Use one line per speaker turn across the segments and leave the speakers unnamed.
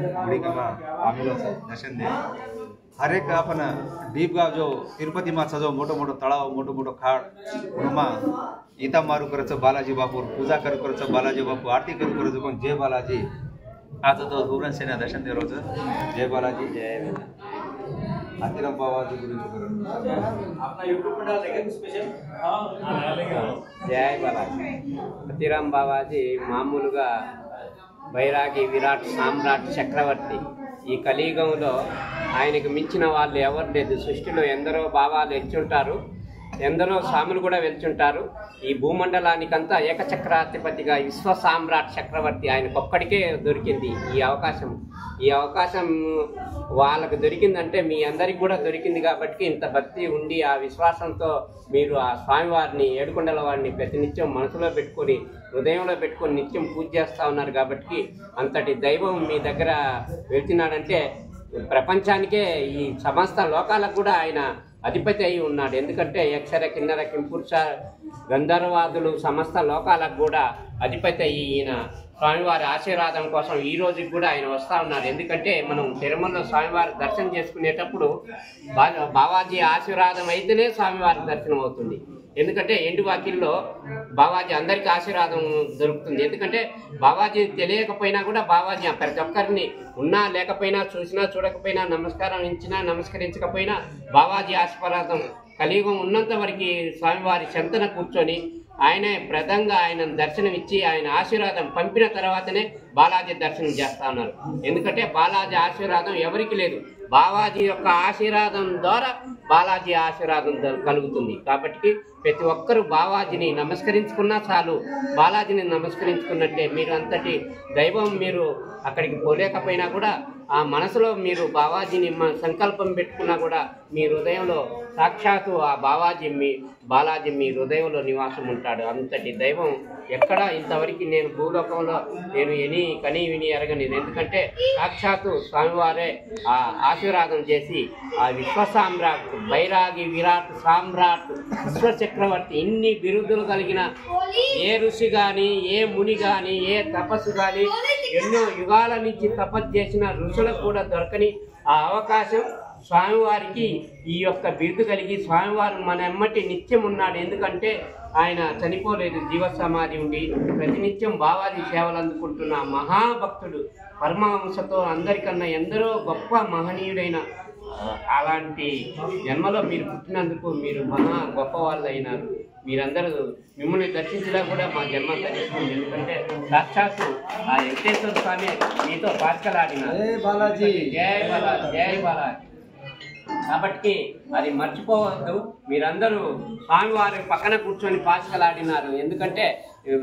गुड़ी का आमिलों से दर्शन दे। हर एक अपन डीप का जो तिरुपति में सजो मोटो मोटो तलाव मोटो मोटो खाड़ उनमा ईता मारू करच बालाजी बापू पूजा करच बालाजी बापू आरती करच पण जय बालाजी आता तो दूरन से दर्शन दे रोज जय बालाजी जय अतिरम बाबाजी गुరించి
अपना यूट्यूब पर डालेंगे स्पेशल डालेंगे
जय बालाजी अतिरम बाबाजी మామూలుగా బైరాగి విరాట్ సామ్రాట్ చక్రవర్తి ఈ కలియుగంలో ఆయనకు మించిన వాళ్ళు ఎవరు లేదు సృష్టిలో ఎందరో బాబాలు వెళ్తుంటారు ఎందరో స్వాములు కూడా వెళ్తుంటారు ఈ భూమండలానికంతా ఏకచక్రాధిపతిగా విశ్వ సామ్రాట్ చక్రవర్తి ఆయనకొక్కడికే దొరికింది ఈ అవకాశం వాళ్ళకు దొరికిందంటే మీ అందరికి కూడా దొరికింది కాబట్టి ఇంత భక్తి ఉండి ఆ విశ్వాసంతో మీరు ఆ స్వామివారిని ఏడుకొండల వారిని ప్రతినిత్యం మనసులో పెట్టుకొని హృదయంలో పెట్టుకొని నిత్యం పూజ చేస్తూ ఉన్నారు కాబట్టి అంతటి దైవం మీ దగ్గర వెళ్తున్నాడంటే ప్రపంచానికే ఈ సమస్త లోకాలకు కూడా ఆయన అధిపతి అయి ఉన్నాడు ఎందుకంటే అక్షర కిన్నర కింపురుష గంధర్వాదులు సమస్త లోకాలకు కూడా అధిపతి అయ్యి ఈయన స్వామివారి ఆశీర్వాదం కోసం ఈ రోజుకి కూడా ఆయన వస్తూ ఉన్నారు ఎందుకంటే మనం తిరుమలలో స్వామివారి దర్శనం చేసుకునేటప్పుడు బావాజీ ఆశీర్వాదం అయితేనే స్వామివారి దర్శనం అవుతుంది ఎందుకంటే ఎండు వాకిల్లో బావాజీ అందరికీ ఆశీర్వాదం దొరుకుతుంది ఎందుకంటే బావాజీ తెలియకపోయినా కూడా బావాజీ ప్రతి ఒక్కరిని ఉన్నా లేకపోయినా చూసినా చూడకపోయినా నమస్కరించకపోయినా బావాజీ ఆశీర్వాదం కలియుగం ఉన్నంత వరకు స్వామివారి చెంతన కూర్చొని ఆయనే ప్రదంగా ఆయన దర్శనం ఇచ్చి ఆయన ఆశీర్వాదం పంపిన తర్వాతనే బాలాజీ దర్శనం చేస్తా ఉన్నారు ఎందుకంటే బాలాజీ ఆశీర్వాదం ఎవరికి లేదు బావాజీ యొక్క ఆశీర్వాదం ద్వారా బాలాజీ ఆశీర్వాదం కలుగుతుంది కాబట్టి ప్రతి ఒక్కరూ బావాజీని నమస్కరించుకున్నా చాలు బాలాజీని నమస్కరించుకున్నట్టే మీరు అంతటి దైవం మీరు అక్కడికి పోలేకపోయినా కూడా ఆ మనసులో మీరు బావాజీని సంకల్పం పెట్టుకున్నా కూడా మీ హృదయంలో సాక్షాత్తు ఆ బాలాజీ మీ హృదయంలో నివాసం ఉంటాడు అంతటి దైవం ఎక్కడ ఇంతవరకు నేను భూలోకంలో నేను కని విని ఎరగలేదు ఎందుకంటే సాక్షాత్తు స్వామివారే ఆ ఆశీర్వాదం చేసి ఆ విశ్వసామ్రాట్ బైరాగి విరాట్ సామ్రాట్ విశ్వచక్రవర్తి ఇన్ని బిరుదులు కలిగిన ఏ ఋషి కానీ ఏ ముని కానీ ఏ తపస్సు కానీ ఎన్నో యుగాల నుంచి తపస్సు చేసిన ఋషులకు కూడా దొరకని ఆ అవకాశం స్వామివారికి ఈ యొక్క బిరుదు కలిగి స్వామివారు మన ఎమ్మటి నిత్యం ఉన్నాడు ఎందుకంటే ఆయన చనిపోలేదు జీవ సమాధి ఉండి ప్రతినిత్యం బావాజీ సేవలు అందుకుంటున్న మహాభక్తుడు పరమహంసతో అందరికన్నా ఎందరో గొప్ప మహనీయుడైన అలాంటి జన్మలో మీరు పుట్టినందుకు మీరు మహా గొప్ప వాళ్ళు అయినారు మీరందరూ మిమ్మల్ని దర్శించినా కూడా మా జన్మ ధరిస్తుంది ఎందుకంటే సాక్షాత్తు ఆ వెంకటేశ్వర స్వామి మీతో పార్కలాడినారు జై బాలాజీ జై బాలాజీ కాబట్టి అది మర్చిపోవద్దు మీరందరూ స్వామివారి పక్కన కూర్చొని పాచికలాడినారు ఎందుకంటే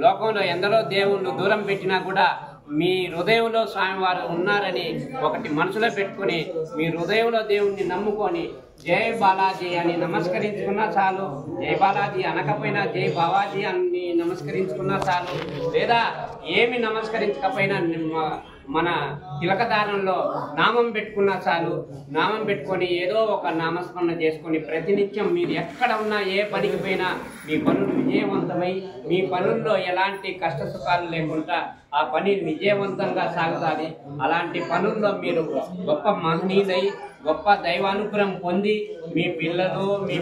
లోకంలో ఎందరో దేవుళ్ళు దూరం పెట్టినా కూడా మీ హృదయంలో స్వామివారు ఉన్నారని ఒకటి మనసులో పెట్టుకొని మీ హృదయంలో దేవుణ్ణి నమ్ముకొని జై బాలాజీ అని నమస్కరించుకున్నా చాలు జై బాలాజీ అనకపోయినా జై బావాజీ అని నమస్కరించుకున్నా చాలు లేదా ఏమి నమస్కరించకపోయినా మన తిలకదారంలో నామం పెట్టుకున్నా చాలు నామం పెట్టుకొని ఏదో ఒక నామస్మరణ చేసుకొని ప్రతినిత్యం మీరు ఎక్కడ ఉన్నా ఏ పనికి పోయినా మీ పనులు విజయవంతమై మీ పనుల్లో ఎలాంటి కష్ట సుఖాలు లేకుండా ఆ పని విజయవంతంగా సాగుతుంది అలాంటి పనుల్లో మీరు గొప్ప మహనీయులై గొప్ప దైవానుగ్రహం పొంది మీ పిల్లలు మీ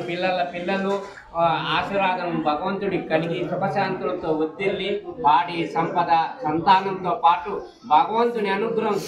పిల్లలు ఆశీర్వాదం భగవంతుడికి కలిగి సుఖశాంతులతో ఒత్తిల్లి వాడి సంపద సంతానంతో పాటు భగవంతుని అనుగ్రహం